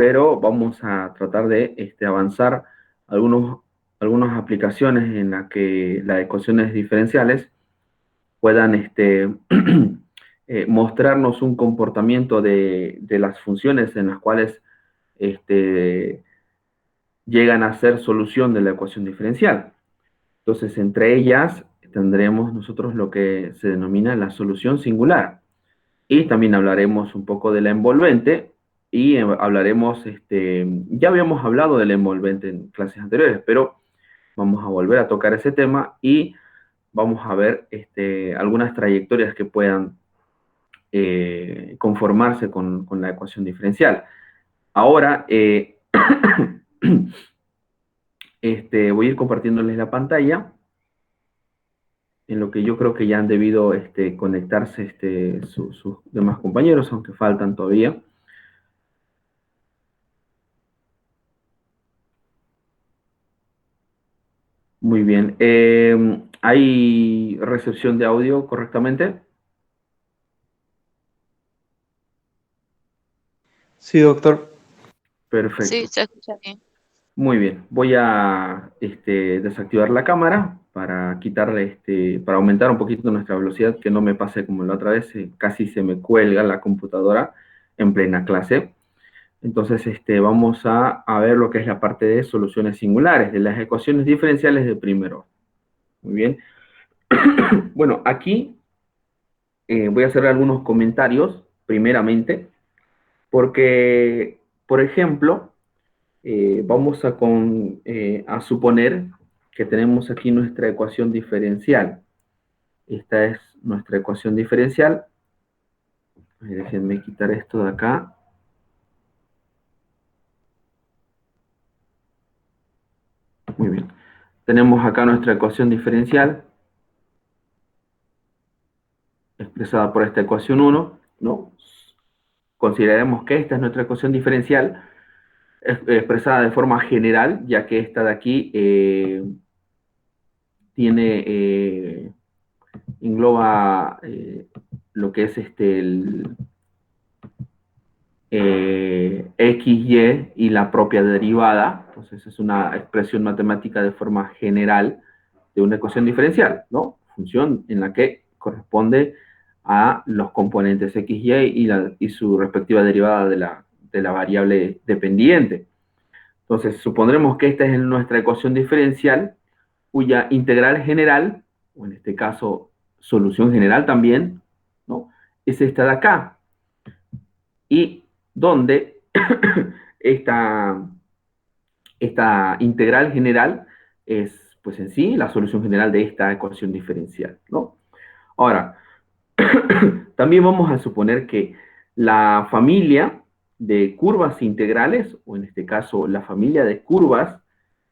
pero vamos a tratar de avanzar algunas aplicaciones en las que las ecuaciones diferenciales puedan mostrarnos un comportamiento de las funciones en las cuales este, llegan a ser solución de la ecuación diferencial. Entonces, entre ellas tendremos nosotros lo que se denomina la solución singular. Y también hablaremos un poco de la envolvente y hablaremos, ya habíamos hablado de la envolvente en clases anteriores, pero vamos a volver a tocar ese tema y vamos a ver algunas trayectorias que puedan conformarse con la ecuación diferencial. Ahora, voy a ir compartiéndoles la pantalla, en lo que yo creo que ya han debido conectarse sus demás compañeros, aunque faltan todavía. Muy bien. ¿Hay recepción de audio correctamente? Sí, doctor. Sí, Perfecto. se escucha bien. Muy bien. Voy a desactivar la cámara para quitarle, para aumentar un poquito nuestra velocidad, que no me pase como la otra vez, casi se me cuelga la computadora en plena clase. Entonces, vamos a ver lo que es la parte de soluciones singulares, de las ecuaciones diferenciales de primero. Muy bien. Bueno, aquí voy a hacer algunos comentarios, primeramente, porque, por ejemplo, vamos a suponer que tenemos aquí nuestra ecuación diferencial. Esta es nuestra ecuación diferencial. Déjenme quitar esto de acá. Muy bien. Tenemos acá nuestra ecuación diferencial, expresada por esta ecuación 1, ¿no? Consideremos que esta es nuestra ecuación diferencial, expresada de forma general, ya que esta de aquí engloba lo que es x, y la propia derivada. Entonces es una expresión matemática de forma general de una ecuación diferencial, ¿no? Función en la que corresponde a los componentes x, y su respectiva derivada de la variable dependiente. Entonces supondremos que esta es nuestra ecuación diferencial, cuya integral general, o en este caso solución general también, ¿no? Es esta de acá. Y donde esta integral general es, pues en sí, la solución general de esta ecuación diferencial, ¿no? Ahora, también vamos a suponer que la familia de curvas integrales, o en este caso la familia de curvas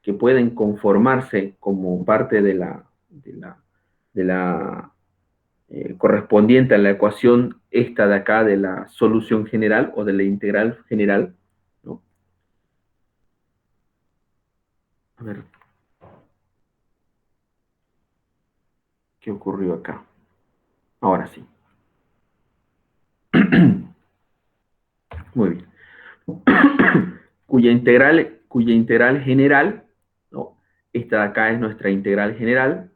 que pueden conformarse como parte de la correspondiente a la ecuación esta de acá de la solución general o de la integral general, ¿no? A ver, ¿qué ocurrió acá? Ahora sí. Muy bien. Cuya integral general, ¿no? Esta de acá es nuestra integral general.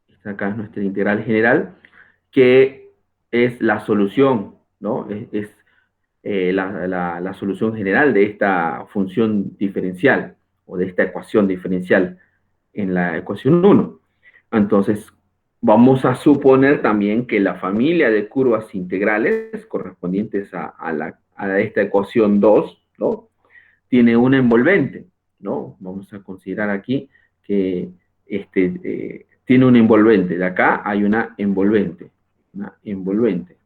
Esta de acá es nuestra integral general, que es la solución, ¿no? Es la solución general de esta función diferencial o de esta ecuación diferencial en la ecuación 1. Entonces, vamos a suponer también que la familia de curvas integrales correspondientes a esta ecuación 2, ¿no? Tiene una envolvente, ¿no? Vamos a considerar aquí que tiene un envolvente. De acá hay una envolvente. Una envolvente.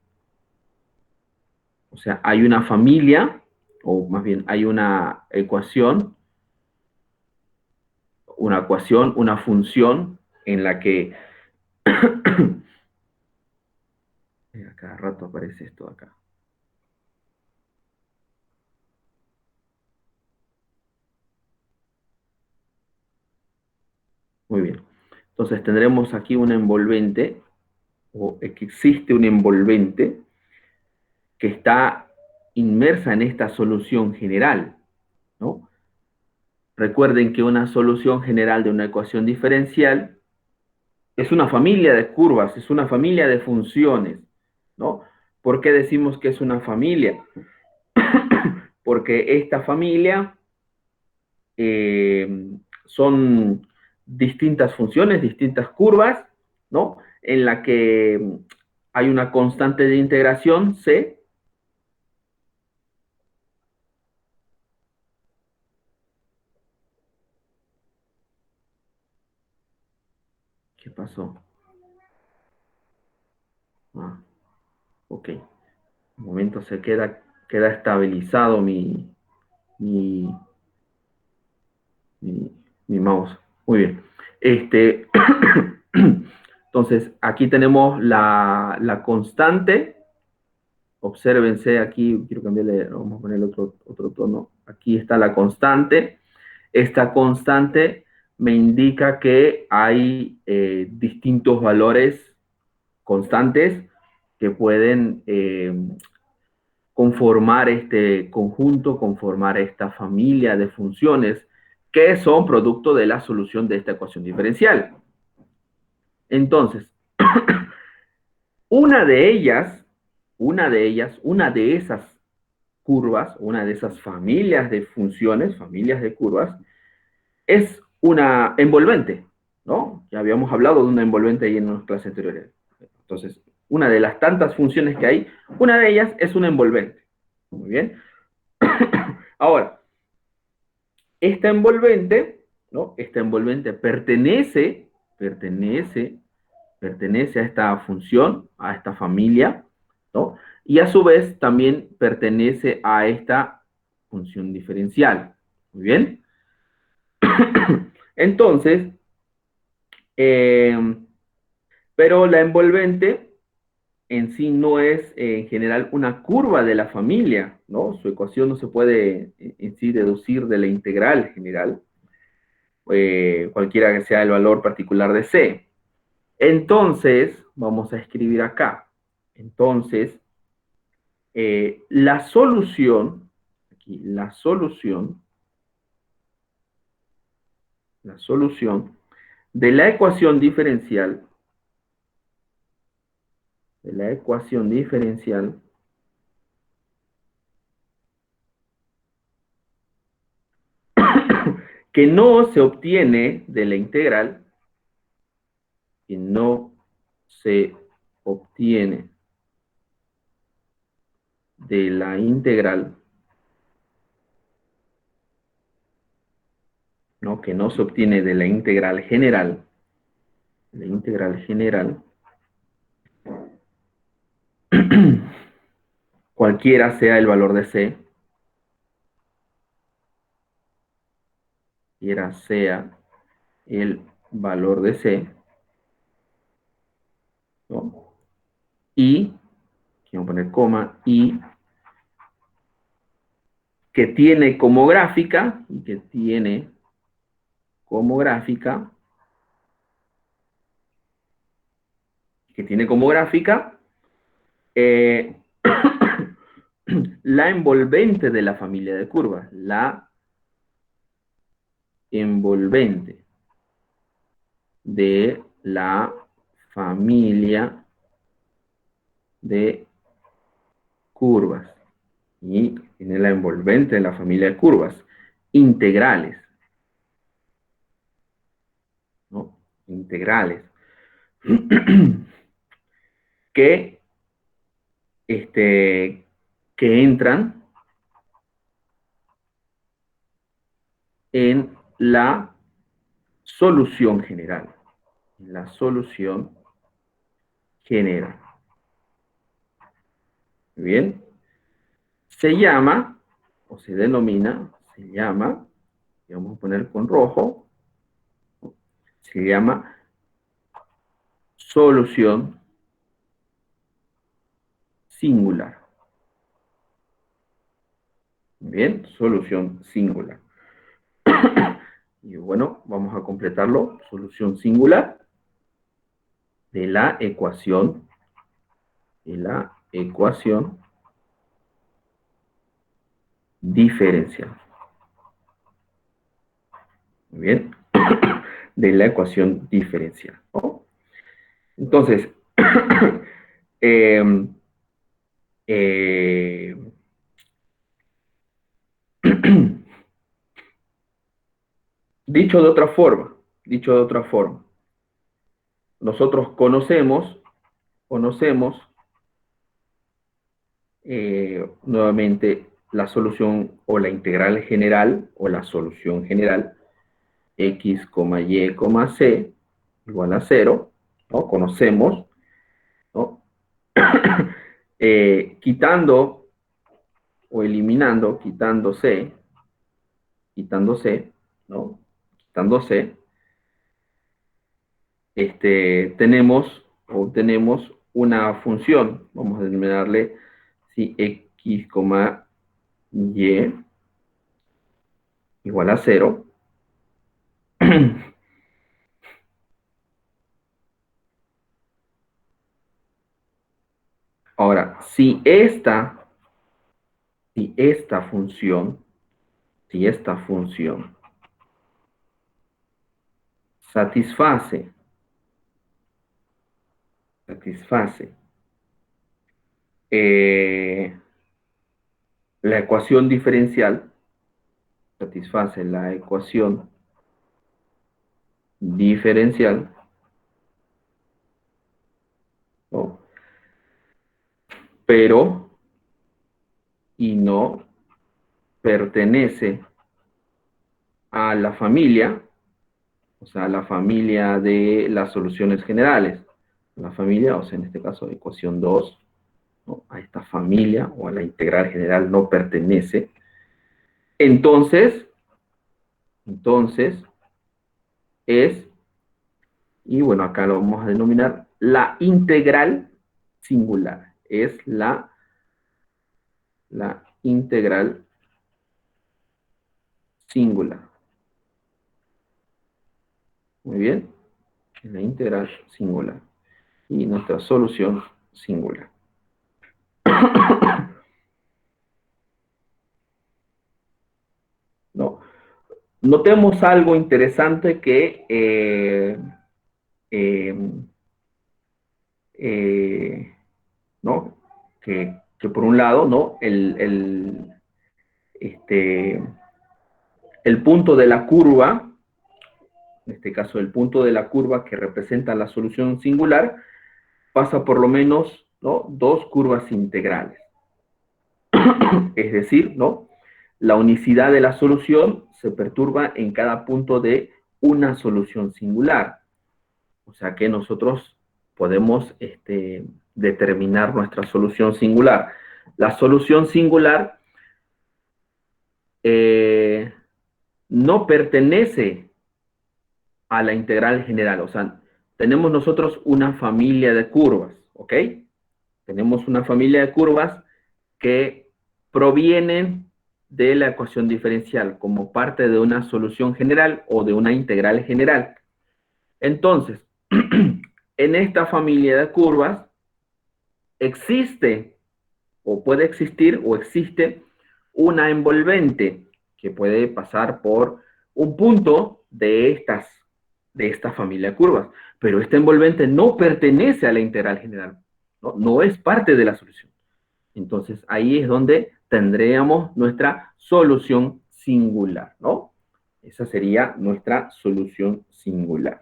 O sea, hay una familia, o más bien hay una función en la que a cada rato aparece esto acá. Muy bien. Entonces tendremos aquí una envolvente, o existe un envolvente, que está inmersa en esta solución general, ¿no? Recuerden que una solución general de una ecuación diferencial es una familia de curvas, es una familia de funciones, ¿no? ¿Por qué decimos que es una familia? Porque esta familia son distintas funciones, distintas curvas, ¿no? En la que hay una constante de integración, C. ¿Qué pasó? Ah, ok. Un momento se queda estabilizado mi, mi, mi mouse. Muy bien. Entonces, aquí tenemos la constante. Obsérvense aquí, quiero cambiarle, vamos a poner otro tono. Aquí está la constante. Esta constante me indica que hay distintos valores constantes que pueden conformar este conjunto, conformar esta familia de funciones que son producto de la solución de esta ecuación diferencial. Entonces, una de ellas, una de esas curvas, una de esas familias de funciones, familias de curvas, es una envolvente, ¿no? Ya habíamos hablado de una envolvente ahí en unas clases anteriores. Entonces, una de las tantas funciones que hay, una de ellas es una envolvente. Muy bien. Ahora, esta envolvente, ¿no? Esta envolvente pertenece a esta función, a esta familia, ¿no? Y a su vez también pertenece a esta función diferencial. Muy bien. Entonces, eh, pero la envolvente en sí no es en general una curva de la familia, ¿no? Su ecuación no se puede en sí deducir de la integral general, cualquiera que sea el valor particular de C. Entonces, vamos a escribir acá. Entonces, la solución, aquí, la solución de la ecuación diferencial, de la ecuación diferencial, que no se obtiene de la integral, que no se obtiene de la integral, ¿no? Que no se obtiene de la integral general, cualquiera sea el valor de C, cualquiera sea el valor de C, ¿no? Y, quiero poner coma, y que tiene como gráfica, como gráfica, que tiene como gráfica eh, la envolvente de la familia de curvas, la envolvente de la familia de curvas. Y tiene la envolvente de la familia de curvas integrales, ¿no? Integrales. que, que entran en la solución general. La solución general. Bien. Se llama, o se denomina, se llama, y vamos a poner con rojo, se llama solución singular. Bien, solución singular. Y bueno, vamos a completarlo. Solución singular de la ecuación diferencial. Muy bien. De la ecuación diferencial, ¿no? Entonces, eh, eh, dicho de otra forma, nosotros conocemos nuevamente la solución o la integral general o la solución general x, y, c igual a cero, ¿no? Conocemos, ¿no? Quitando o eliminando, quitándose, ¿no? Quitándose, obtenemos una función, vamos a denominarle si x, y igual a cero. Ahora, si esta función, si esta función satisface, satisface eh, la ecuación diferencial, satisface la ecuación diferencial, ¿no? Pero y no pertenece a la familia, o sea, a la familia de las soluciones generales. La familia, o sea, en este caso, ecuación 2, ¿no? A esta familia o a la integral general no pertenece. Entonces, entonces es, y bueno, acá lo vamos a denominar la integral singular. Es la integral singular. Muy bien, la integral singular. Y nuestra solución singular. ¿No? Notemos algo interesante que eh, eh, ¿no? Que por un lado, ¿no? Este, el punto de la curva, en este caso el punto de la curva que representa la solución singular, pasa por lo menos, ¿no? Dos curvas integrales. Es decir, ¿no? La unicidad de la solución se perturba en cada punto de una solución singular. O sea que nosotros podemos determinar nuestra solución singular. La solución singular eh, no pertenece a la integral general. O sea, tenemos nosotros una familia de curvas, ¿ok? Tenemos una familia de curvas que provienen de la ecuación diferencial como parte de una solución general o de una integral general. Entonces, en esta familia de curvas existe o puede existir o existe una envolvente que puede pasar por un punto de esta familia de curvas, pero esta envolvente no pertenece a la integral general, ¿no? No es parte de la solución. Entonces ahí es donde tendríamos nuestra solución singular, ¿no? Esa sería nuestra solución singular.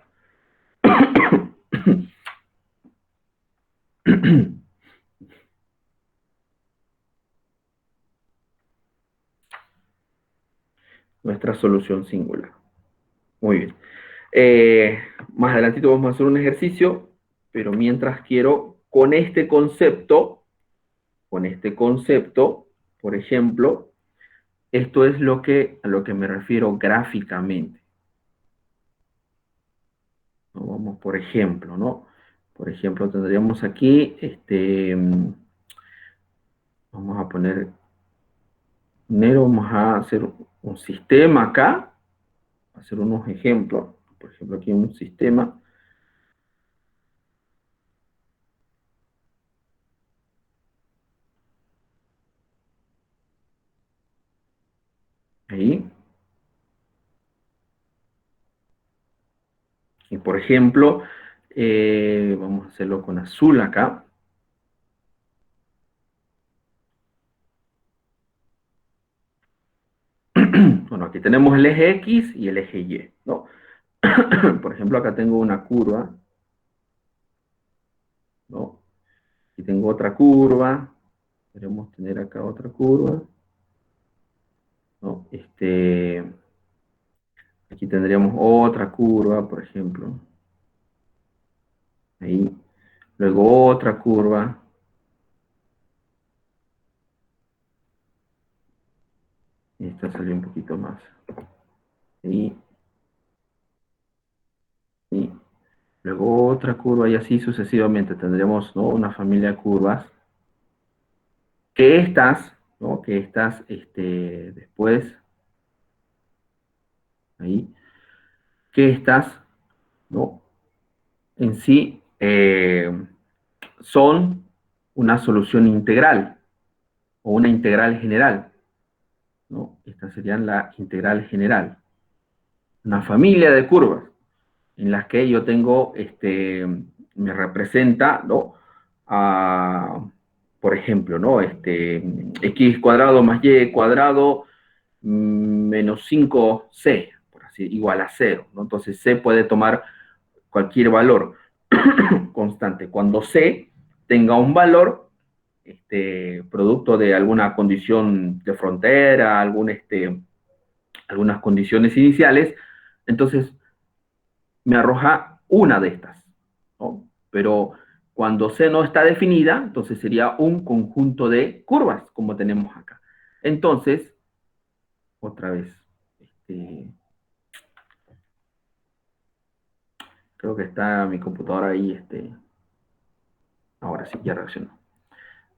Nuestra solución singular. Muy bien. Más adelantito vamos a hacer un ejercicio, pero mientras quiero, con este concepto, por ejemplo, esto es a lo que me refiero gráficamente. ¿No? Vamos, por ejemplo, ¿no? Por ejemplo, tendríamos aquí, vamos a poner dinero, vamos a hacer un sistema acá, hacer unos ejemplos. Por ejemplo, aquí un sistema. Ahí. Y por ejemplo, vamos a hacerlo con azul acá. Bueno, aquí tenemos el eje X y el eje Y, ¿no? Por ejemplo, acá tengo una curva, ¿no? Aquí tengo otra curva. Queremos tener acá otra curva, ¿no? Aquí tendríamos otra curva, por ejemplo. Ahí. Luego otra curva. Esta salió un poquito más. Ahí. Y luego otra curva y así sucesivamente. Tendríamos, ¿no?, una familia de curvas. Que estas, ¿no? Que estas, después, ahí, que estas, ¿no?, en sí son una solución integral o una integral general, ¿no? Esta sería la integral general. Una familia de curvas en las que yo tengo, me representa, ¿no? A, por ejemplo, ¿no? X cuadrado más Y cuadrado menos 5C, por así, igual a cero, ¿no? Entonces C puede tomar cualquier valor constante. Cuando C tenga un valor, producto de alguna condición de frontera, algunas condiciones iniciales, entonces me arroja una de estas, ¿no? Pero cuando C no está definida, entonces sería un conjunto de curvas, como tenemos acá. Entonces, otra vez, creo que está mi computadora ahí, ahora sí, ya reaccionó.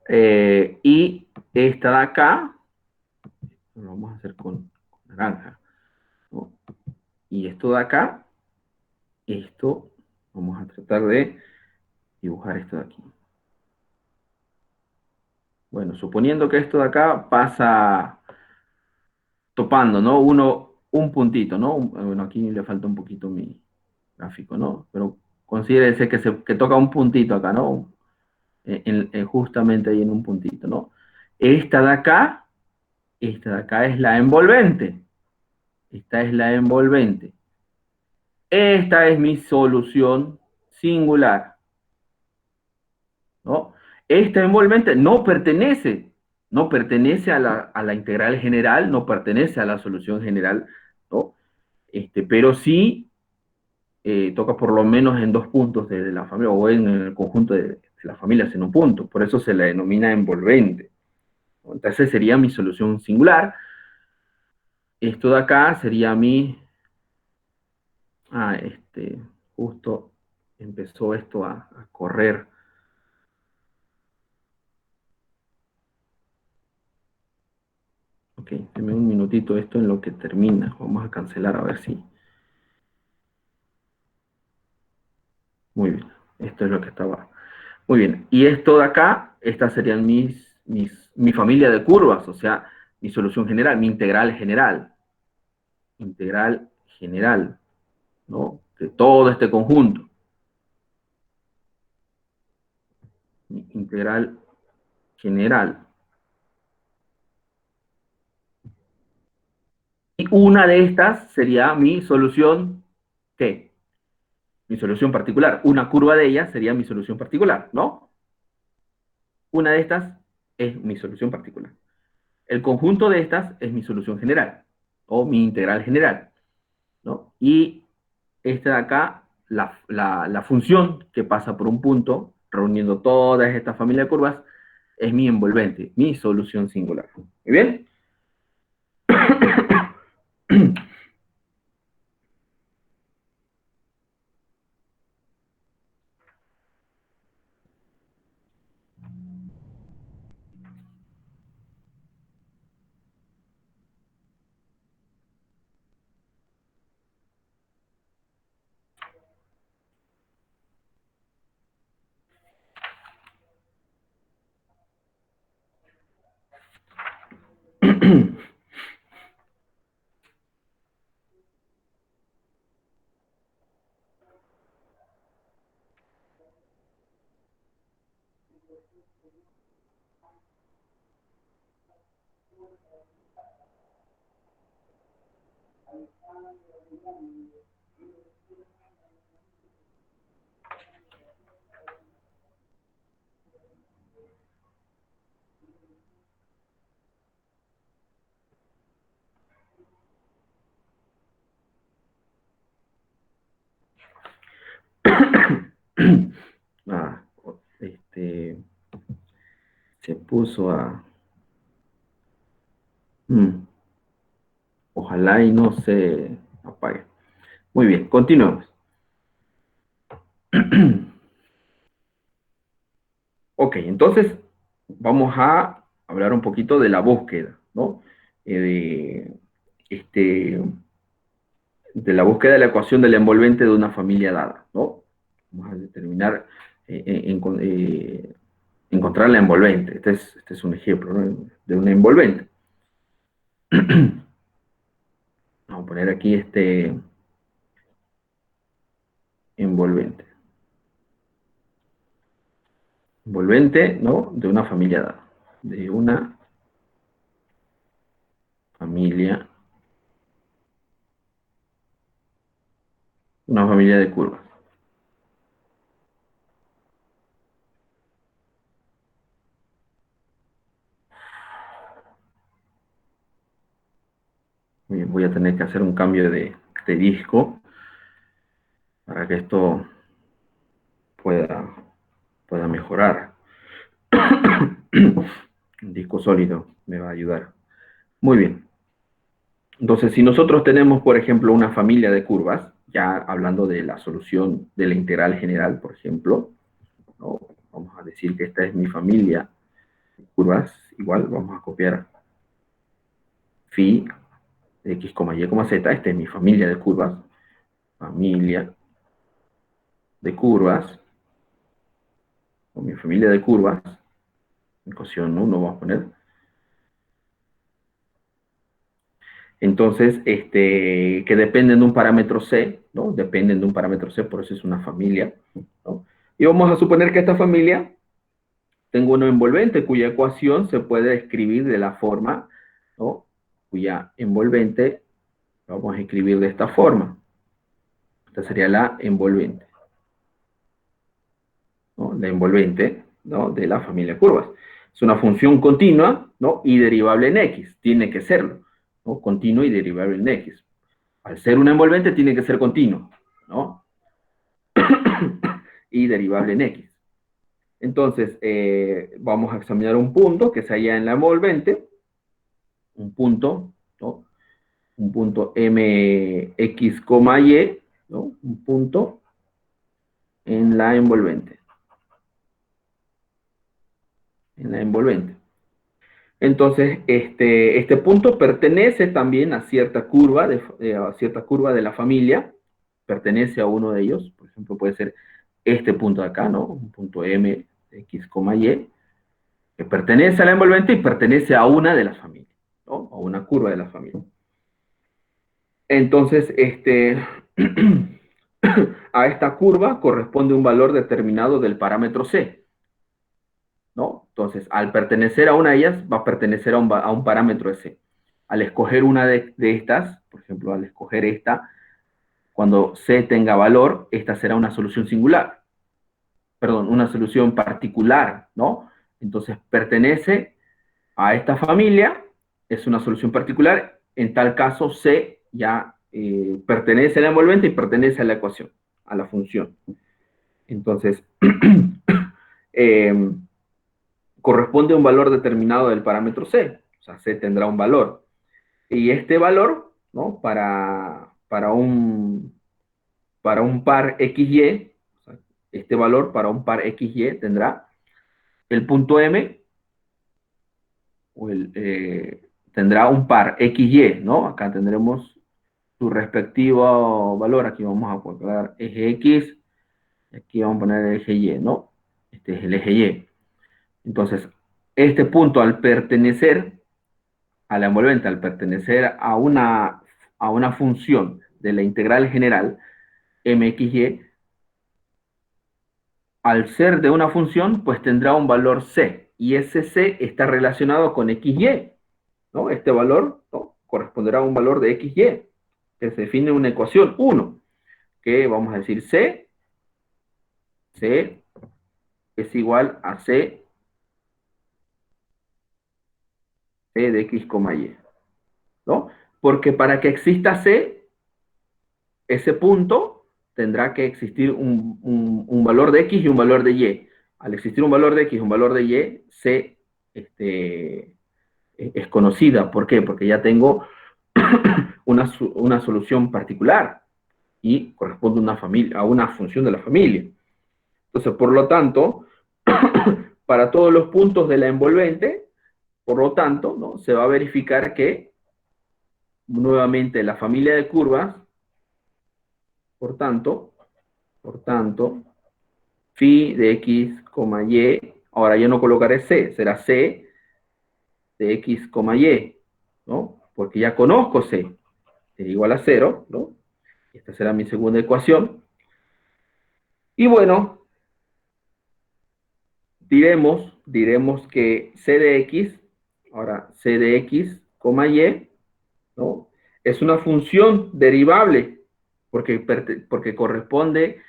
Y esta de acá, lo vamos a hacer con naranja, ¿no? Y esto de acá, esto, vamos a tratar de dibujar esto de aquí. Bueno, suponiendo que esto de acá pasa topando, ¿no? Un puntito, ¿no? Bueno, aquí le falta un poquito mi gráfico, ¿no? Pero considérese que toca un puntito acá, ¿no? Justamente ahí en un puntito, ¿no? Esta de acá, esta de acá es la envolvente. Esta es la envolvente. Esta es mi solución singular, ¿no? Esta envolvente no pertenece a la integral general, no pertenece a la solución general, ¿no? Pero sí toca por lo menos en dos puntos de la familia o en el conjunto de las familias en un punto. Por eso se la denomina envolvente. Entonces sería mi solución singular. Esto de acá sería mi... Ah, justo empezó esto a correr. Ok, deme un minutito esto en lo que termina. Vamos a cancelar a ver si... Muy bien, esto es lo que estaba. Muy bien, y esto de acá, estas serían mi familia de curvas, o sea, mi solución general, mi integral general. Integral general, ¿no? De todo este conjunto. Mi integral general. Y una de estas sería mi solución, ¿qué? Mi solución particular. Una curva de ellas sería mi solución particular, ¿no? Una de estas es mi solución particular. El conjunto de estas es mi solución general o mi integral general, ¿no? Y esta de acá, la función que pasa por un punto, reuniendo todas estas familias de curvas, es mi envolvente, mi solución singular. ¿Muy bien? Ah, este, se puso a... ojalá y no se apague. Muy bien, continuemos. Ok, entonces vamos a hablar un poquito de la búsqueda, ¿no? Eh, de, este, de la búsqueda de la ecuación del envolvente de una familia dada, ¿no? Vamos a determinar, encontrar la envolvente. Este es un ejemplo, ¿no? De una envolvente. Vamos a poner aquí este envolvente. Envolvente, ¿no? De una familia dada. De una familia de curvas. Muy bien, voy a tener que hacer un cambio de disco para que esto pueda, pueda mejorar. Un disco sólido me va a ayudar. Muy bien. Entonces, si nosotros tenemos, por ejemplo, una familia de curvas, ya hablando de la solución de la integral general, por ejemplo, ¿no? Vamos a decir que esta es mi familia de curvas, igual vamos a copiar phi de x, y, z, esta es mi familia de curvas, familia de curvas, o mi familia de curvas, ecuación 1 vamos a poner. Entonces, que dependen de un parámetro C, ¿no? Dependen de un parámetro C, por eso es una familia, ¿no? Y vamos a suponer que esta familia tengo una envolvente cuya ecuación se puede escribir de la forma, ¿no? Cuya envolvente lo vamos a escribir de esta forma. Esta sería la envolvente, ¿no? La envolvente, ¿no? De la familia de curvas. Es una función continua, ¿no? Y derivable en X. Tiene que serlo, ¿no? Continua y derivable en X. Al ser una envolvente tiene que ser continuo, ¿no? Y derivable en X. Entonces, vamos a examinar un punto que se halla en la envolvente, un punto, ¿no? Un punto mx, y, ¿no? Un punto en la envolvente. En la envolvente. Entonces, este punto pertenece también a cierta curva de la familia, pertenece a uno de ellos, por ejemplo, puede ser este punto de acá, ¿no? Un punto m, x, y, que pertenece a la envolvente y pertenece a una de las familias, ¿no? A una curva de la familia. Entonces, a esta curva corresponde un valor determinado del parámetro C, ¿no? Entonces, al pertenecer a una de ellas, va a pertenecer a un parámetro de C. Al escoger una de estas, por ejemplo, al escoger esta, cuando C tenga valor, esta será una solución singular, perdón, una solución particular, ¿no? Entonces, pertenece a esta familia, es una solución particular, en tal caso C ya pertenece a la envolvente y pertenece a la ecuación, a la función. Entonces, eh, corresponde a un valor determinado del parámetro C, o sea, C tendrá un valor. Y este valor, ¿no? Para un par XY, o sea, este valor para un par XY tendrá el punto M, o tendrá un par XY, ¿no? Acá tendremos su respectivo valor, aquí vamos a colocar eje X, y aquí vamos a poner el eje Y, ¿no? Este es el eje Y. Entonces, este punto al pertenecer a la envolvente, al pertenecer a una función de la integral general mxy, al ser de una función, pues tendrá un valor c, y ese c está relacionado con xy, ¿no? Este valor, ¿no?, corresponderá a un valor de x, y, que se define una ecuación 1, que vamos a decir C es igual a C de x, y, ¿no? Porque para que exista C, ese punto tendrá que existir un valor de x y un valor de y. Al existir un valor de x y un valor de y, C es conocida. ¿Por qué? Porque ya tengo una solución particular y corresponde a una, familia, a una función de la familia. Entonces, por lo tanto, para todos los puntos de la envolvente, por lo tanto, ¿no?, se va a verificar que nuevamente la familia de curvas, por tanto, phi de x, y, ahora ya no colocaré c, será c de x, y, ¿no? Porque ya conozco c, es igual a 0, ¿no? Esta será mi segunda ecuación. Y bueno, diremos que c de x, ahora c de x, y, ¿no?, es una función derivable, porque corresponde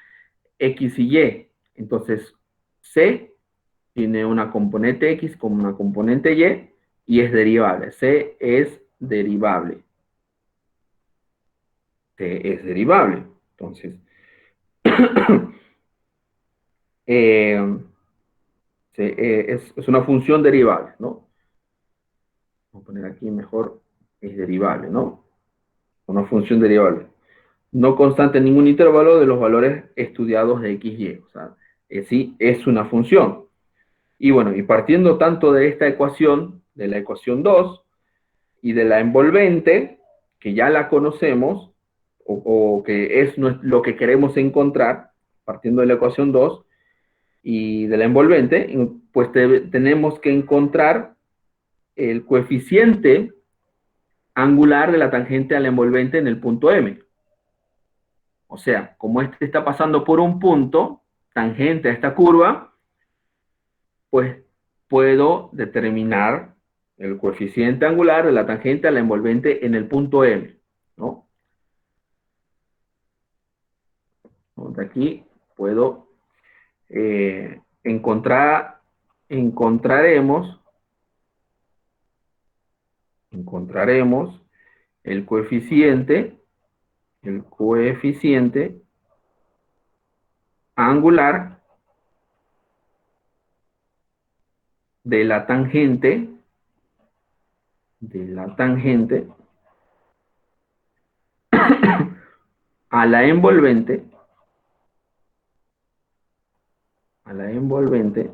x y y. Entonces, c tiene una componente x como una componente y es derivable. C es derivable. C es derivable. Entonces, eh, es una función derivable, ¿no? Vamos a poner aquí mejor, es derivable, ¿no? Una función derivable. No constante en ningún intervalo de los valores estudiados de x, y. O sea, sí es una función. Y bueno, y partiendo tanto de esta ecuación, de la ecuación 2, y de la envolvente, que ya la conocemos, o que es lo que queremos encontrar, partiendo de la ecuación 2 y de la envolvente, pues tenemos que encontrar el coeficiente angular de la tangente a la envolvente en el punto M. O sea, como este está pasando por un punto tangente a esta curva, pues puedo determinar el coeficiente angular de la tangente a la envolvente en el punto M, ¿no? De aquí puedo encontraremos el coeficiente angular de la tangente a la envolvente,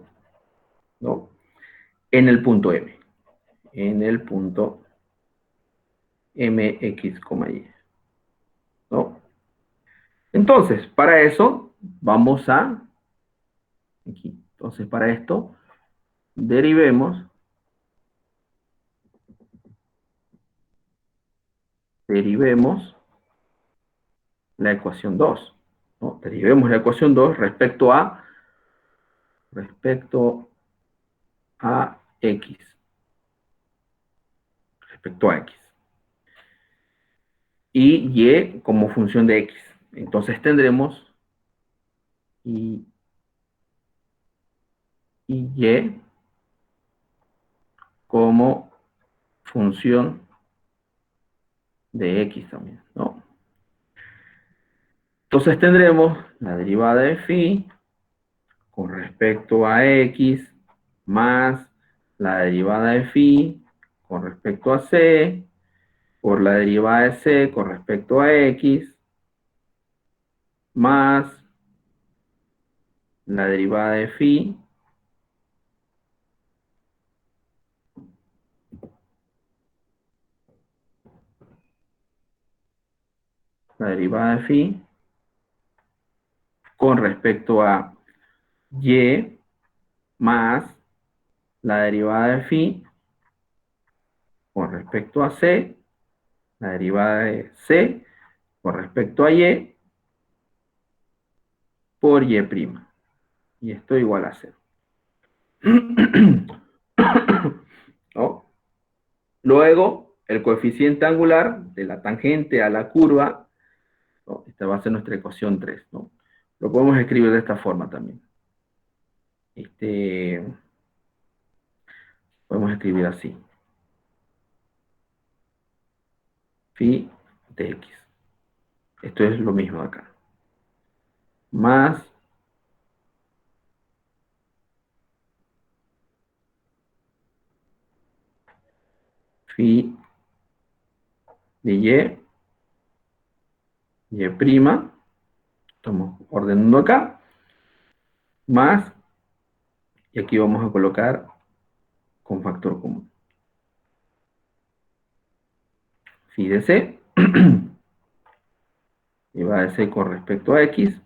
¿no?, en el punto M, en el punto MX, Y, ¿no? Entonces, para eso, vamos a, aquí, entonces para esto, derivemos la ecuación 2, ¿no? Derivemos la ecuación 2 respecto a x, respecto a x. Y y como función de x. Entonces tendremos y como función de x también, ¿no? Entonces tendremos la derivada de phi con respecto a x más la derivada de phi con respecto a c por la derivada de c con respecto a x más la derivada de phi con respecto a y más la derivada de phi con respecto a c, la derivada de c con respecto a y por y'. Y esto igual a 0. ¿No? Luego, el coeficiente angular de la tangente a la curva, ¿no? Esta va a ser nuestra ecuación 3, ¿no? Lo podemos escribir de esta forma también. Podemos escribir así. Phi de x. Esto es lo mismo acá. Más phi de y prima, estamos ordenando acá, más, y aquí vamos a colocar con factor común. Phi de c, derivada de c con respecto a x,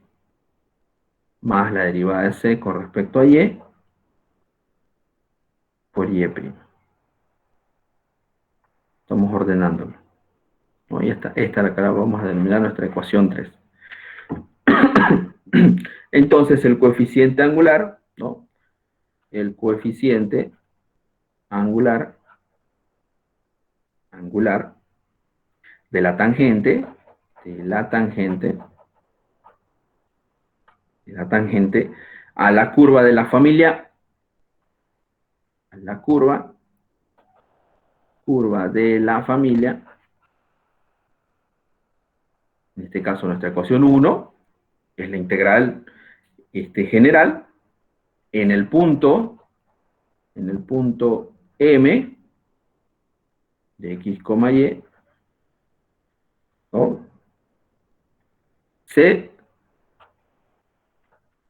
más la derivada de c con respecto a y, por y'. Estamos ordenándolo, ¿no? Y esta la vamos a denominar nuestra ecuación 3. Entonces el coeficiente angular, ¿no? El coeficiente angular de la tangente, a la curva de la familia, a la curva de la familia, en este caso nuestra ecuación 1, es la integral general, en el punto M de x, y, ¿no? Se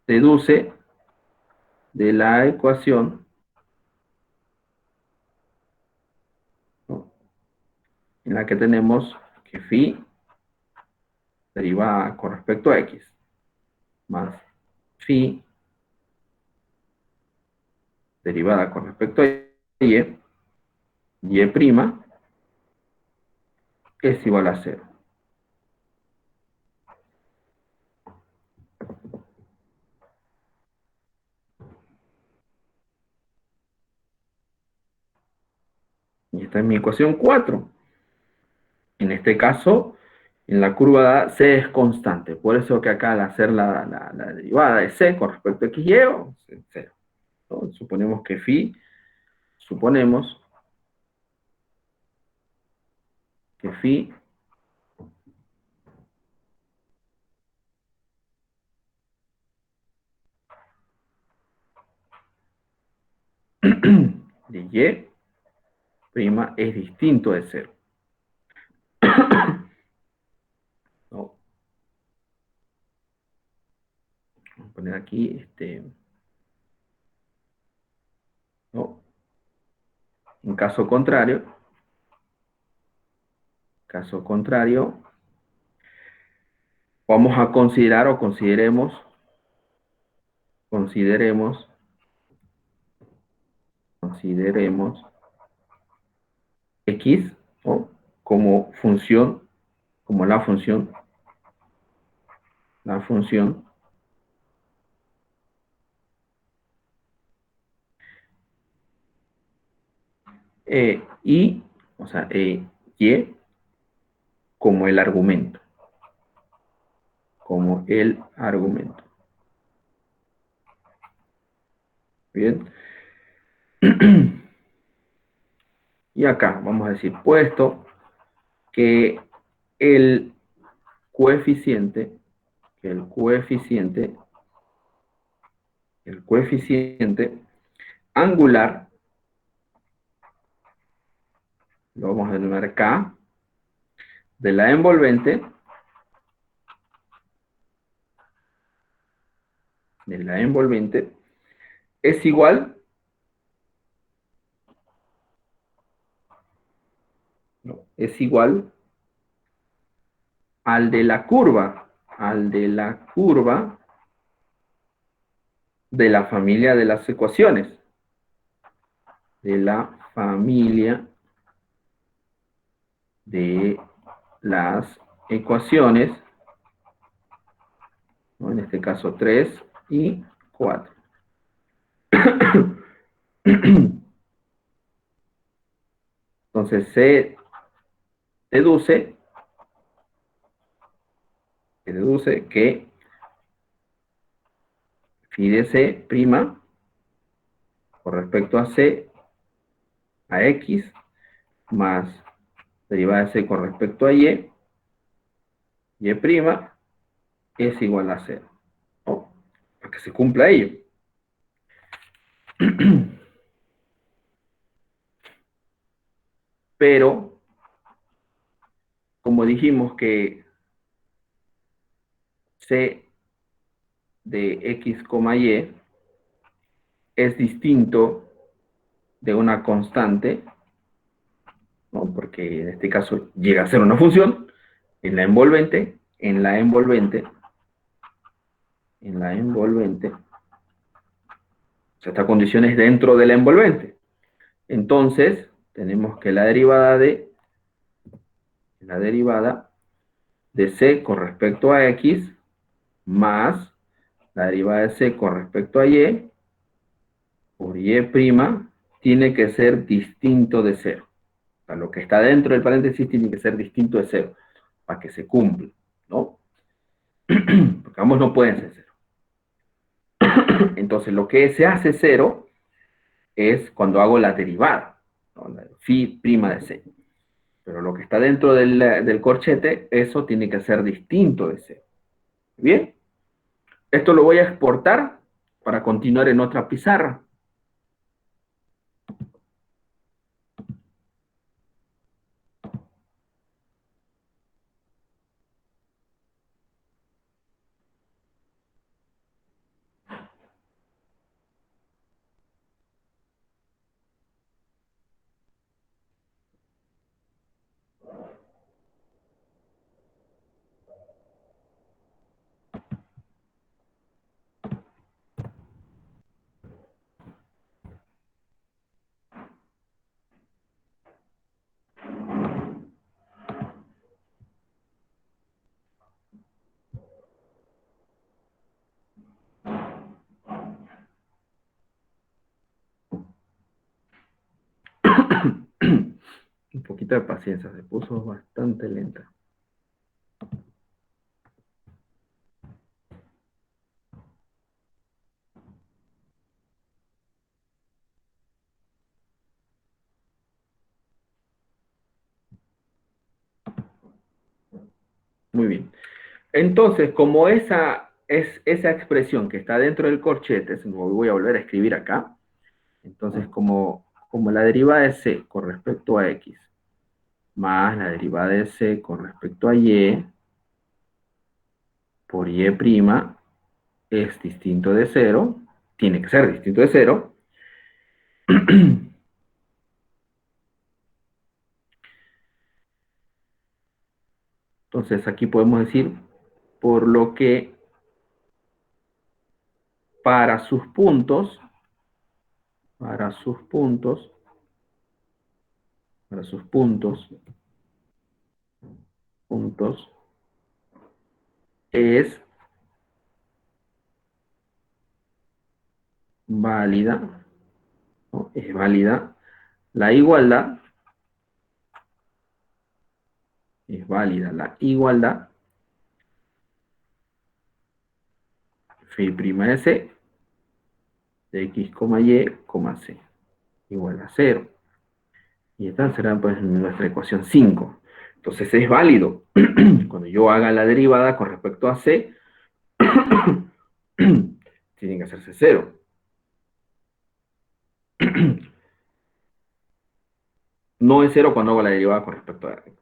deduce de la ecuación, ¿no? En la que tenemos que phi derivada con respecto a x, más phi derivada con respecto a y prima, es igual a 0. Y esta es mi ecuación 4. En este caso, en la curva C es constante. Por eso que acá al hacer la derivada de C con respecto a x, y, 0. ¿No? Suponemos que phi de y prima es distinto de 0. ¿No? Vamos a poner aquí, ¿no? En caso contrario, vamos a considerar o consideremos x, ¿no? Como función, como la función y, o sea, y como el argumento. Bien. Y acá vamos a decir, puesto que el coeficiente, angular, lo vamos a denominar K, de la envolvente, es igual, no, es igual al de la curva, de la familia de las ecuaciones, de la familia de las ecuaciones, ¿no? En este caso 3 y 4. Entonces deduce, se deduce que phi de C' con respecto a C, a X, más derivada de C con respecto a Y' es igual a 0, ¿no? Para que se cumpla ello. Pero, como dijimos que C de X, Y es distinto de una constante, ¿no? Porque en este caso llega a ser una función, en la envolvente, o sea, esta condición es dentro de la envolvente. Entonces, tenemos que la derivada de C con respecto a X más la derivada de C con respecto a Y por Y' tiene que ser distinto de cero. O sea, lo que está dentro del paréntesis tiene que ser distinto de cero para que se cumpla, ¿no? Porque ambos no pueden ser cero. Entonces, lo que se hace cero es cuando hago la derivada, ¿no? La phi' de C. Pero lo que está dentro del corchete, eso tiene que ser distinto de cero. Bien, esto lo voy a exportar para continuar en otra pizarra. Un poquito de paciencia, se puso bastante lenta. Muy bien. Entonces, como esa es esa expresión que está dentro del corchete, lo voy a volver a escribir acá. Entonces, como la derivada de C con respecto a X más la derivada de C con respecto a Y por Y' es distinto de cero, tiene que ser distinto de cero. Entonces, aquí podemos decir, por lo que para sus puntos, para sus puntos, para sus puntos, es válida, ¿no? Es válida la igualdad, es válida la igualdad phi' de C de X, Y, C igual a cero. Y esta será pues nuestra ecuación 5. Entonces es válido. Cuando yo haga la derivada con respecto a C, tiene que hacerse cero. No es cero cuando hago la derivada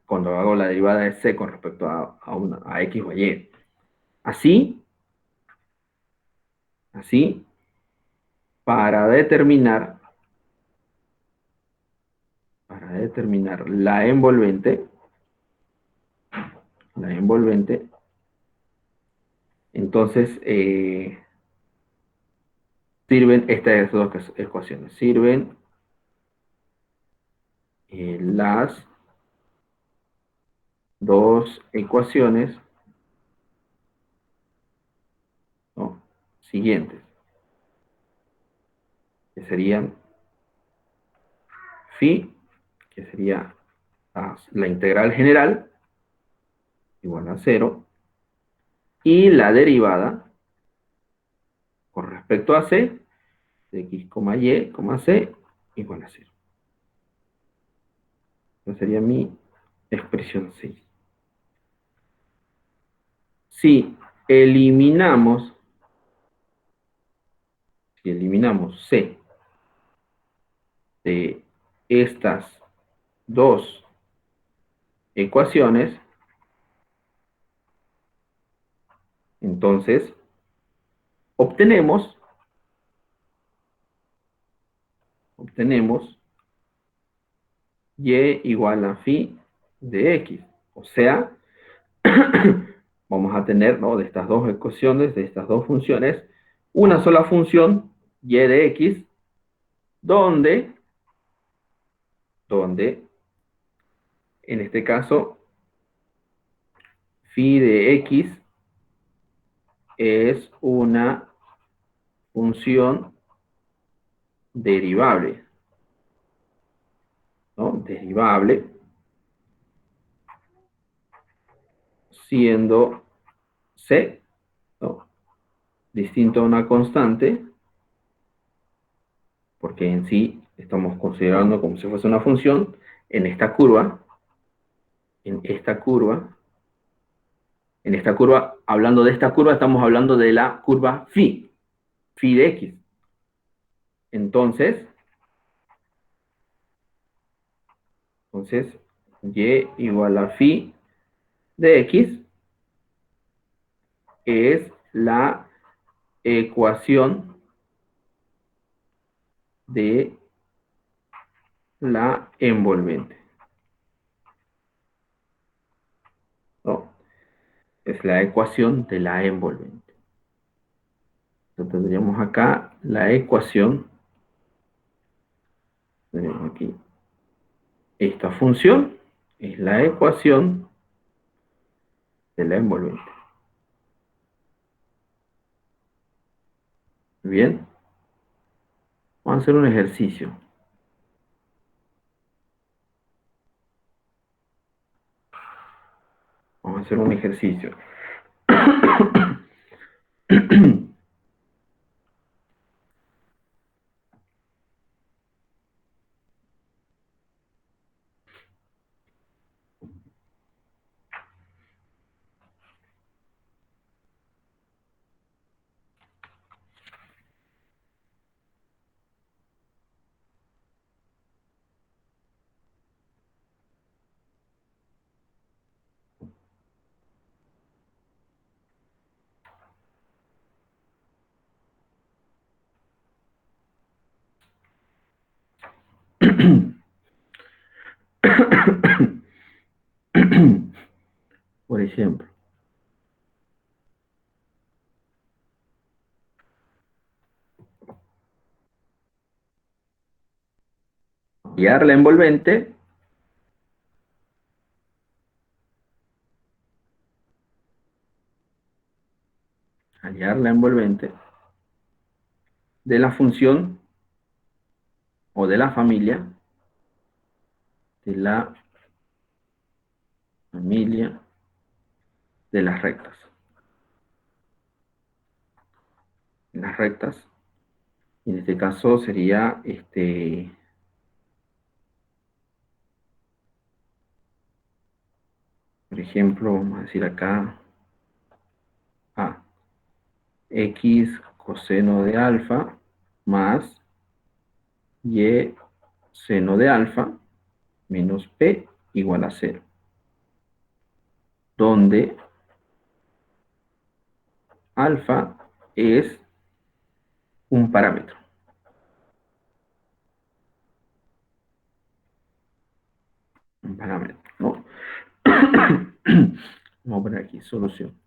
cuando hago la derivada de C con respecto a X o a Y. Así, así, para determinar la envolvente, entonces sirven estas dos ecuaciones, sirven las dos ecuaciones, ¿no?, siguientes, que serían phi que sería la integral general, igual a cero, y la derivada con respecto a c, de x, y, c, igual a cero. Esa sería mi expresión 6. Si eliminamos, si eliminamos c de estas dos ecuaciones, entonces obtenemos y igual a phi de x. O sea, vamos a tener, ¿no?, de estas dos ecuaciones, de estas dos funciones, una sola función, y de x, donde en este caso, phi de x es una función derivable, ¿no? Derivable, siendo c, ¿no?, distinto a una constante, porque en sí estamos considerando como si fuese una función en esta curva, en esta curva, hablando de esta curva, estamos hablando de la curva phi de x. Entonces, y igual a phi de x es la ecuación de la envolvente, ¿no? Es la ecuación de la envolvente. Entonces tendríamos acá la ecuación, tenemos aquí esta función, es la ecuación de la envolvente. Bien, vamos a hacer un ejercicio. Vamos a hacer un ejercicio. Por ejemplo, hallar la envolvente de la función o de la familia de las rectas. Las rectas, y en este caso sería por ejemplo, vamos a decir acá x coseno de alfa más y seno de alfa menos p igual a 0, donde alfa es un parámetro. Un parámetro, ¿no? Vamos a poner aquí solución.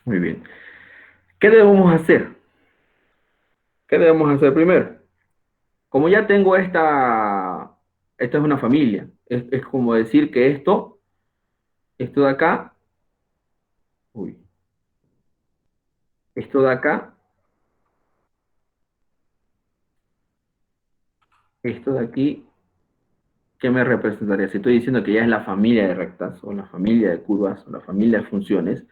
Muy bien. ¿Qué debemos hacer? ¿Qué debemos hacer primero? como ya tengo esta es una familia, es como decir que esto de acá, uy, esto de acá, esto de aquí, ¿qué me representaría? Si estoy diciendo que ya es la familia de rectas, o la familia de curvas, o la familia de funciones,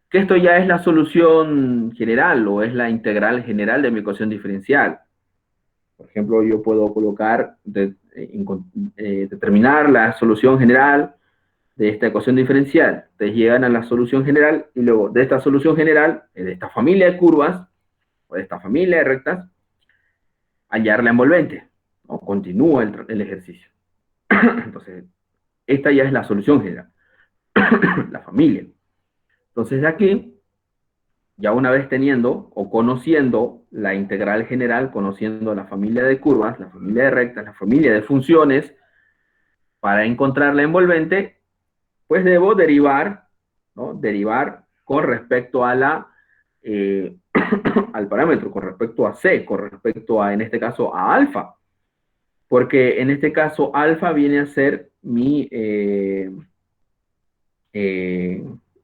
que esto ya es la solución general, o es la integral general de mi ecuación diferencial. Por ejemplo, yo puedo colocar, determinar la solución general de esta ecuación diferencial. Ustedes llegan a la solución general y luego de esta solución general, de esta familia de curvas o de esta familia de rectas, hallar la envolvente. ¿No? Continúa el ejercicio. Entonces, esta ya es la solución general, la familia. Entonces, de aquí, ya una vez teniendo o conociendo la integral general, conociendo la familia de curvas, la familia de rectas, la familia de funciones, para encontrar la envolvente, pues debo derivar, ¿no? Derivar con respecto a al parámetro, con respecto a C, con respecto a, en este caso, a alfa. Porque en este caso, alfa viene a ser eh,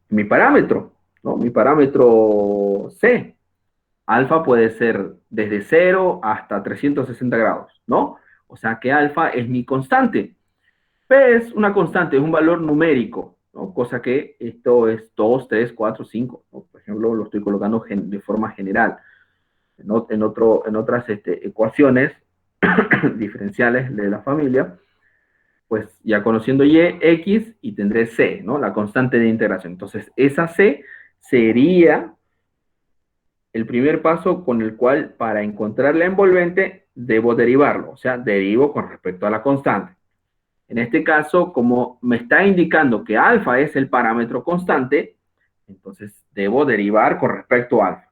mi parámetro, ¿no? Mi parámetro C. Alfa puede ser desde 0 hasta 360 grados, ¿no? O sea que alfa es mi constante. P es una constante, es un valor numérico, ¿no? Cosa que esto es 2, 3, 4, 5, ¿no? Por ejemplo, lo estoy colocando de forma general. En otras ecuaciones diferenciales de la familia, pues ya conociendo y, x y tendré c, ¿no? La constante de integración. Entonces, esa c sería el primer paso con el cual para encontrar la envolvente debo derivarlo, o sea, derivo con respecto a la constante. En este caso, como me está indicando que alfa es el parámetro constante, entonces debo derivar con respecto a alfa.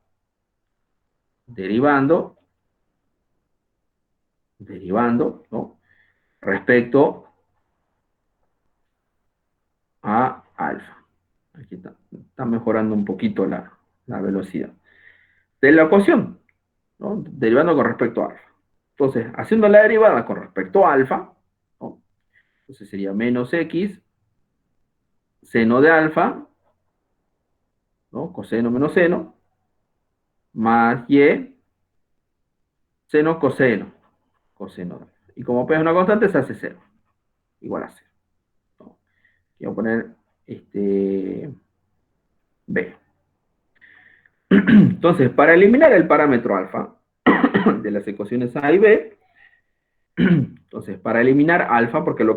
Derivando, ¿no? Respecto a alfa. Aquí está mejorando un poquito la velocidad de la ecuación, ¿no? Derivando con respecto a alfa. Entonces, haciendo la derivada con respecto a alfa, ¿no? Entonces sería menos x, seno de alfa, ¿no? Coseno menos seno, más y, seno coseno, coseno de alfa. Y como P es una constante, se hace cero, igual a cero, ¿no? Voy a poner B. Entonces, para eliminar el parámetro alfa de las ecuaciones A y B, entonces, para eliminar alfa, porque lo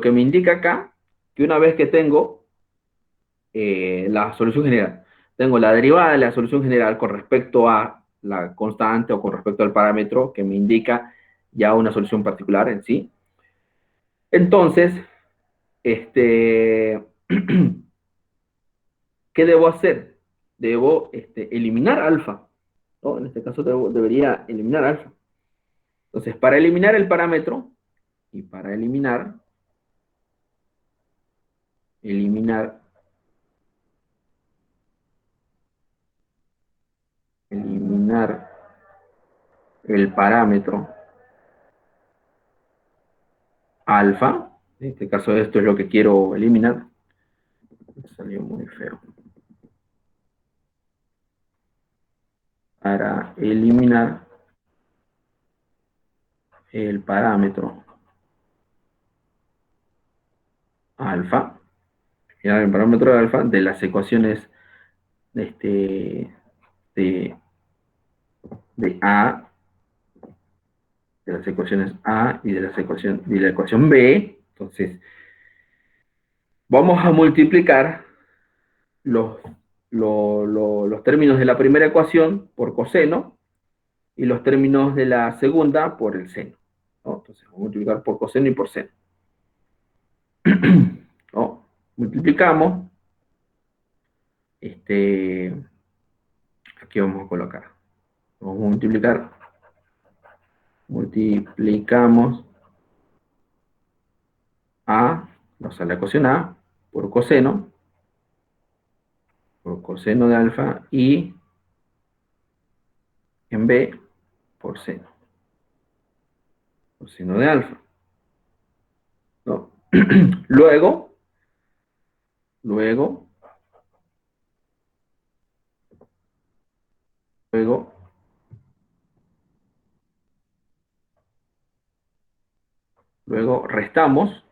que me indica acá, que una vez que tengo la solución general, tengo la derivada de la solución general con respecto a la constante o con respecto al parámetro que me indica ya una solución particular en sí. Entonces, este, ¿qué debo hacer? Debo eliminar alfa, ¿no? En este caso debería eliminar alfa. Entonces, para eliminar el parámetro y para eliminar, eliminar el parámetro alfa, en este caso esto es lo que quiero eliminar, salió muy feo. Para eliminar el parámetro alfa, el parámetro alfa de las ecuaciones este, de, de A, de las ecuaciones A y de la ecuación B, entonces vamos a multiplicar los, los términos de la primera ecuación por coseno y los términos de la segunda por el seno, ¿no? Entonces vamos a multiplicar por coseno y por seno. ¿No? Multiplicamos, aquí vamos a colocar, vamos a multiplicamos A, o sea, la ecuación A, por coseno de alfa, y en B, por seno. coseno de alfa, ¿no? Luego, luego, luego, luego restamos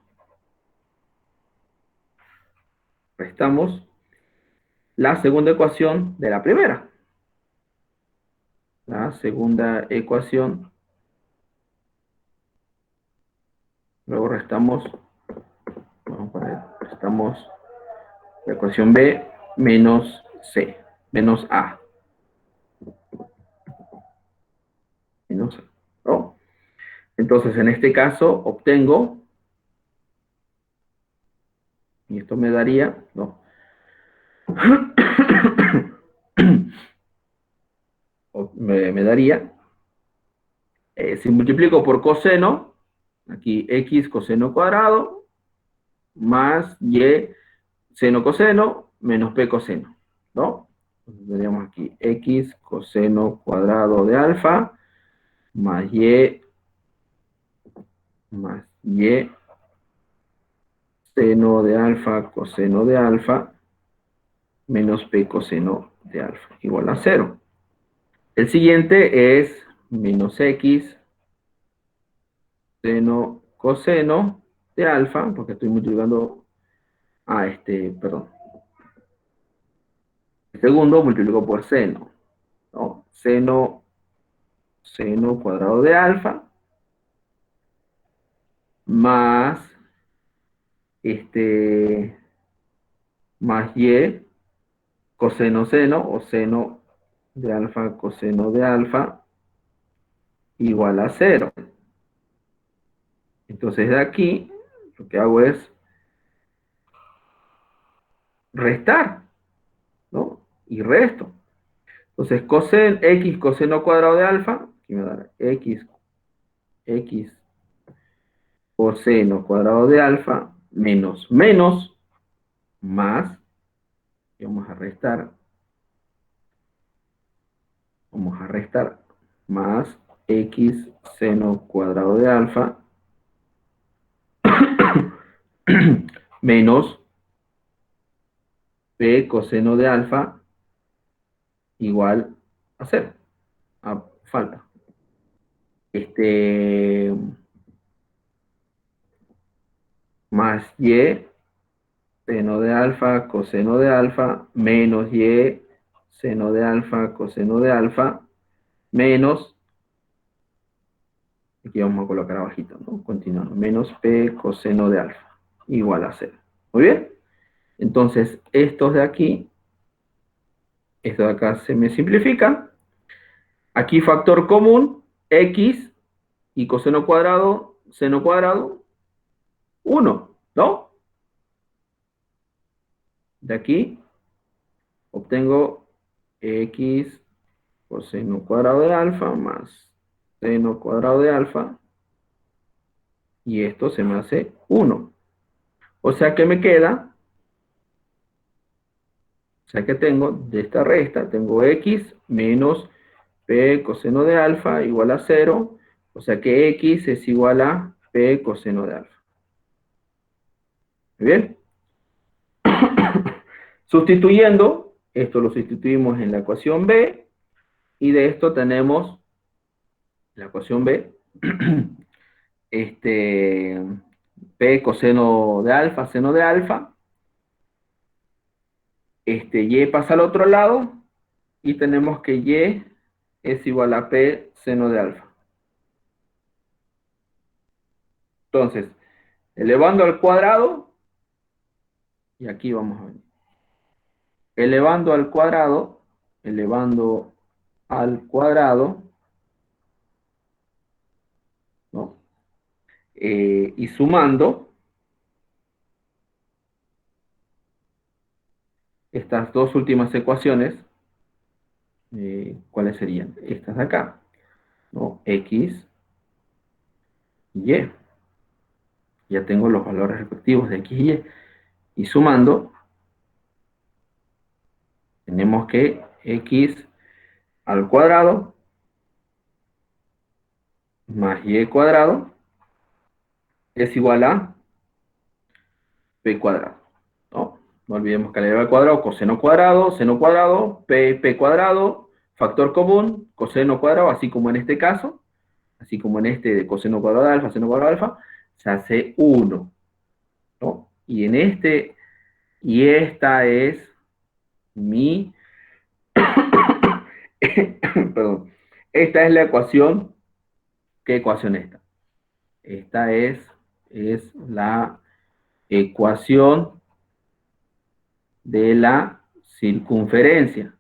la segunda ecuación de la primera. La segunda ecuación, luego restamos, vamos a poner, restamos la ecuación B menos C, menos A, menos A, ¿no? Entonces, en este caso, obtengo, y esto me daría, ¿no? me daría, si multiplico por coseno, aquí x coseno cuadrado, más y seno coseno, menos p coseno, ¿no? Entonces tendríamos aquí x coseno cuadrado de alfa, más y seno de alfa coseno de alfa, menos p coseno de alfa, igual a 0. El siguiente es menos x seno coseno de alfa, porque estoy multiplicando a perdón, el segundo multiplico por seno, ¿no? Seno cuadrado de alfa, más, este, más y coseno seno, o seno de alfa coseno de alfa, igual a 0. Entonces de aquí, lo que hago es restar, ¿no? Y resto. Entonces, x coseno cuadrado de alfa, aquí me da x coseno cuadrado de alfa, menos, más, y vamos a restar, más x seno cuadrado de alfa, menos p coseno de alfa, igual a 0. Falta. Este, más y seno de alfa, coseno de alfa, menos y seno de alfa, coseno de alfa, menos, aquí vamos a colocar abajito, ¿no? Continuando, menos p coseno de alfa, igual a 0. Muy bien. Entonces, estos de acá se me simplifican. Aquí factor común, x y coseno cuadrado, seno cuadrado, 1, ¿no? De aquí obtengo x coseno cuadrado de alfa más seno cuadrado de alfa, y esto se me hace 1. O sea que me queda, o sea que tengo de esta resta, tengo x menos p coseno de alfa igual a 0, o sea que x es igual a p coseno de alfa. ¿Muy bien? Sustituyendo, esto lo sustituimos en la ecuación B, y de esto tenemos la ecuación B, P coseno de alfa, seno de alfa, Y pasa al otro lado, y tenemos que Y es igual a P seno de alfa. Entonces, elevando al cuadrado, y aquí vamos a ver, elevando al cuadrado, elevando al cuadrado, ¿no? Y sumando estas dos últimas ecuaciones, ¿cuáles serían? Estas de acá, ¿no? X y Y. Ya tengo los valores respectivos de X y Y. Y sumando, tenemos que X al cuadrado más Y cuadrado es igual a p cuadrado, ¿no? No olvidemos que la elevado al cuadrado, coseno cuadrado, seno cuadrado, p cuadrado, factor común, coseno cuadrado, así como en este caso, así como en este de coseno cuadrado de alfa, seno cuadrado de alfa, se hace 1, ¿no? Y en este, y esta es mi, perdón, esta es la ecuación. ¿Qué ecuación es esta? Esta es la ecuación de la circunferencia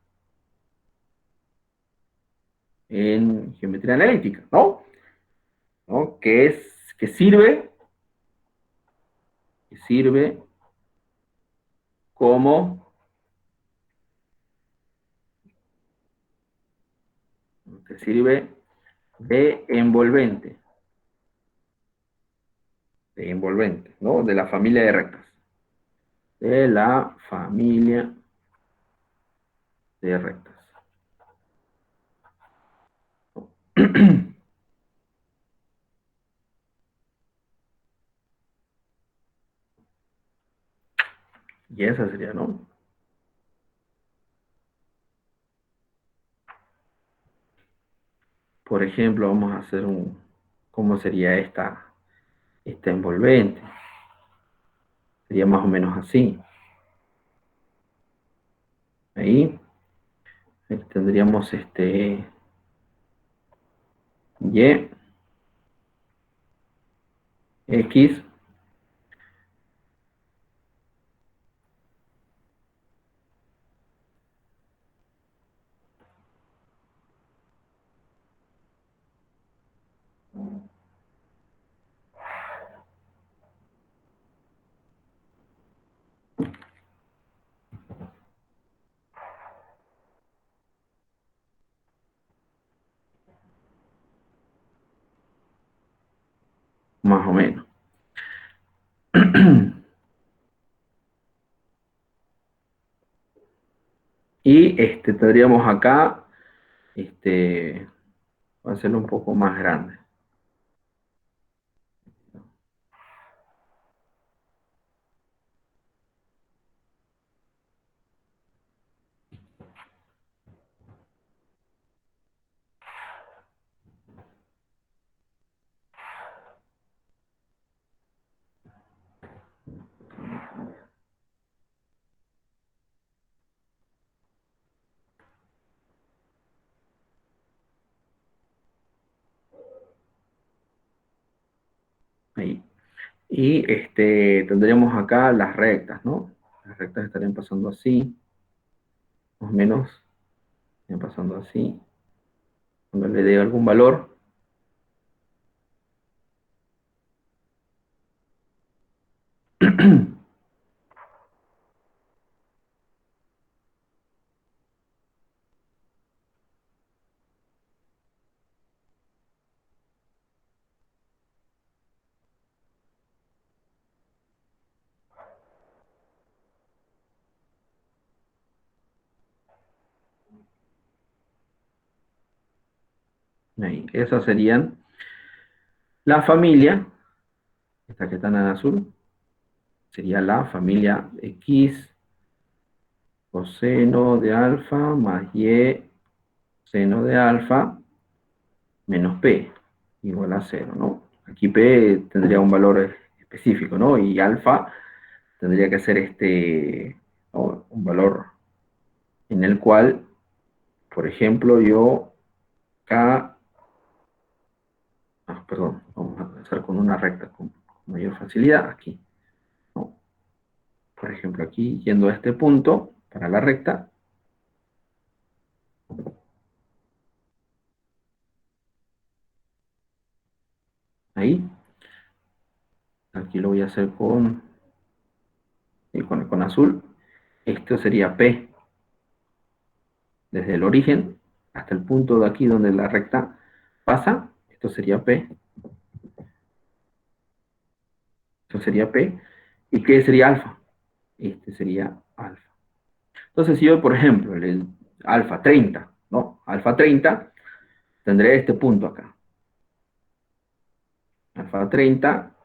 en geometría analítica, ¿no? ¿No? Que sirve como, que sirve de envolvente, ¿no? De la familia de rectas. De la familia de rectas. Y esa sería, ¿no? Por ejemplo, vamos a hacer ¿cómo sería esta envolvente? Sería más o menos así. Ahí tendríamos Y, X, más o menos. Y tendríamos acá, voy a hacerlo un poco más grande. Ahí. Y tendríamos acá las rectas, ¿no? Las rectas estarían pasando así, más o menos, estarían pasando así. Cuando le dé algún valor, ahí. Esas serían la familia, esta que están en azul, sería la familia X coseno de alfa más Y seno de alfa menos P igual a 0, ¿no? Aquí P tendría un valor específico, ¿no? Y alfa tendría que ser ¿no? Un valor en el cual, por ejemplo, yo acá, perdón, vamos a empezar con una recta con mayor facilidad, aquí, ¿no? Por ejemplo, aquí, yendo a este punto, para la recta, ahí, aquí lo voy a hacer con azul, esto sería P, desde el origen hasta el punto de aquí donde la recta pasa, esto sería P, esto sería P, ¿y qué sería alfa? Este sería alfa. Entonces, si yo, por ejemplo, el alfa 30, ¿no? Alfa 30, tendré este punto acá. Alfa 30,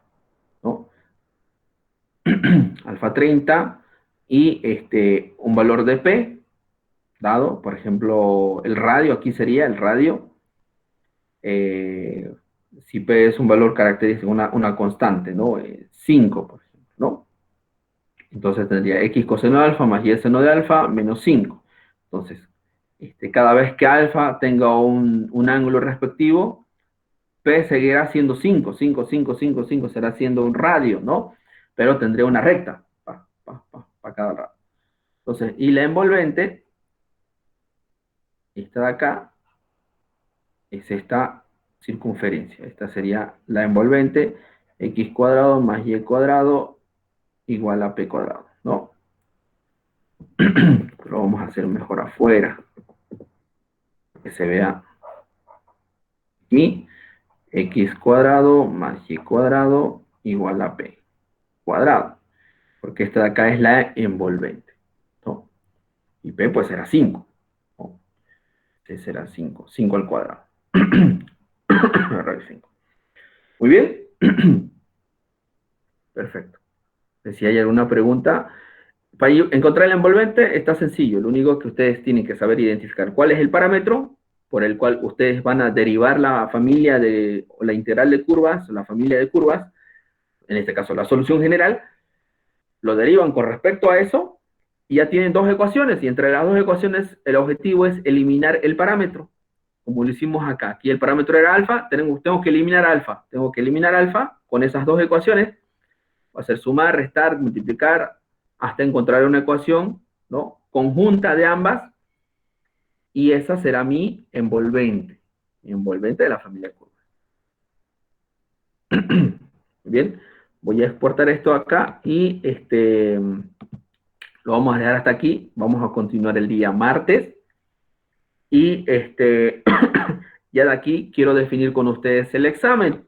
alfa 30, y un valor de P, dado, por ejemplo, el radio, aquí sería el radio, si P es un valor característico, una constante, ¿no? 5, por ejemplo, ¿no? Entonces tendría X coseno de alfa más Y seno de alfa menos 5. Entonces, cada vez que alfa tenga un ángulo respectivo, P seguirá siendo 5, 5, 5, 5, 5, será siendo un radio, ¿no? Pero tendría una recta para cada radio. Entonces, y la envolvente, esta de acá, es esta circunferencia. Esta sería la envolvente, X cuadrado más Y cuadrado igual a P cuadrado, ¿no? Lo vamos a hacer mejor afuera, que se vea aquí. X cuadrado más Y cuadrado igual a P cuadrado, porque esta de acá es la envolvente, ¿no? Y P pues será 5, ¿no? Este será 5, 5 al cuadrado. Muy bien. Perfecto. Si hay alguna pregunta, para encontrar el envolvente está sencillo. Lo único que ustedes tienen que saber identificar cuál es el parámetro por el cual ustedes van a derivar la familia o la integral de curvas, la familia de curvas, en este caso la solución general, lo derivan con respecto a eso, y ya tienen dos ecuaciones, y entre las dos ecuaciones el objetivo es eliminar el parámetro, como lo hicimos acá. Aquí el parámetro era alfa, tengo que eliminar alfa con esas dos ecuaciones, va a ser sumar, restar, multiplicar, hasta encontrar una ecuación, ¿no?, conjunta de ambas, y esa será mi envolvente de la familia de curvas. Bien, voy a exportar esto acá, y lo vamos a dejar hasta aquí. Vamos a continuar el día martes, y ya de aquí quiero definir con ustedes el examen.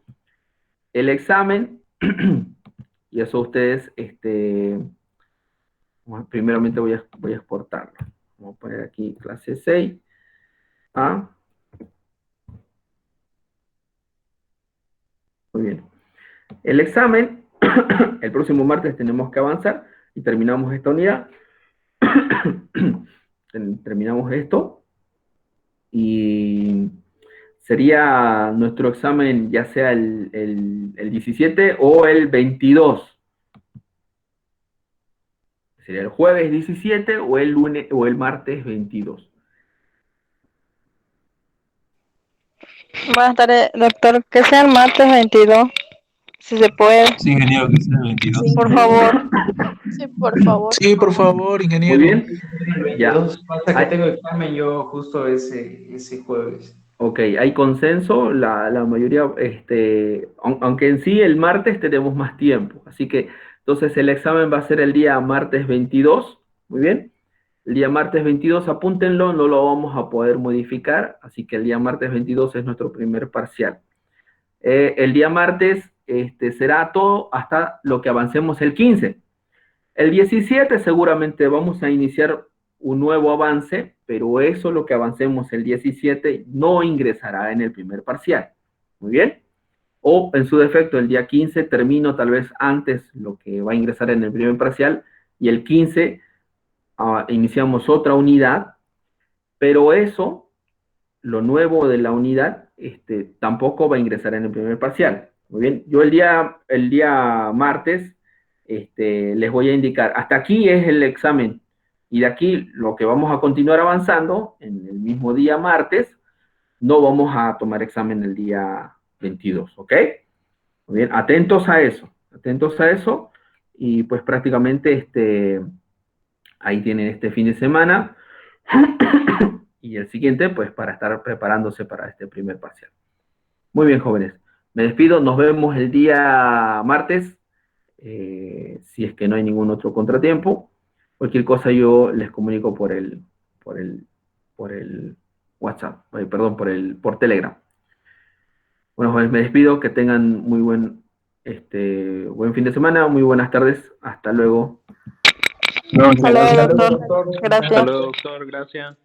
Y eso ustedes, primeramente voy a exportarlo. Vamos a poner aquí clase 6. Muy bien. El examen, el próximo martes tenemos que avanzar y terminamos esta unidad. Terminamos esto y sería nuestro examen ya sea el 17 o el 22. Sería el jueves 17 o el lunes o el martes 22. Buenas tardes, doctor. Que sea el martes 22, si se puede. Sí, ingeniero, que sea el 22. Sí, por favor. Sí, por favor. Sí, por favor, ingeniero. Muy bien. El 22 pasa que tengo examen yo justo ese jueves. Ok, hay consenso, la mayoría, aunque en sí el martes tenemos más tiempo, así que entonces el examen va a ser el día martes 22, muy bien. El día martes 22, apúntenlo, no lo vamos a poder modificar, así que el día martes 22 es nuestro primer parcial. El día martes será todo hasta lo que avancemos el 15. El 17 seguramente vamos a iniciar un nuevo avance, pero eso lo que avancemos el 17 no ingresará en el primer parcial. Muy bien. O en su defecto el día 15 termino tal vez antes lo que va a ingresar en el primer parcial, y el 15 iniciamos otra unidad, pero eso, lo nuevo de la unidad, tampoco va a ingresar en el primer parcial. Muy bien. Yo el día martes les voy a indicar, hasta aquí es el examen, y de aquí lo que vamos a continuar avanzando en el mismo día martes, no vamos a tomar examen el día 22, ¿ok? Muy bien, atentos a eso, y pues prácticamente ahí tienen este fin de semana, y el siguiente pues para estar preparándose para este primer parcial. Muy bien, jóvenes, me despido, nos vemos el día martes. Si es que no hay ningún otro contratiempo, cualquier cosa yo les comunico por el WhatsApp, por Telegram. Bueno, jóvenes, me despido, que tengan muy buen fin de semana, muy buenas tardes, hasta luego. Hasta luego, doctor. Gracias. Hasta luego, doctor, gracias.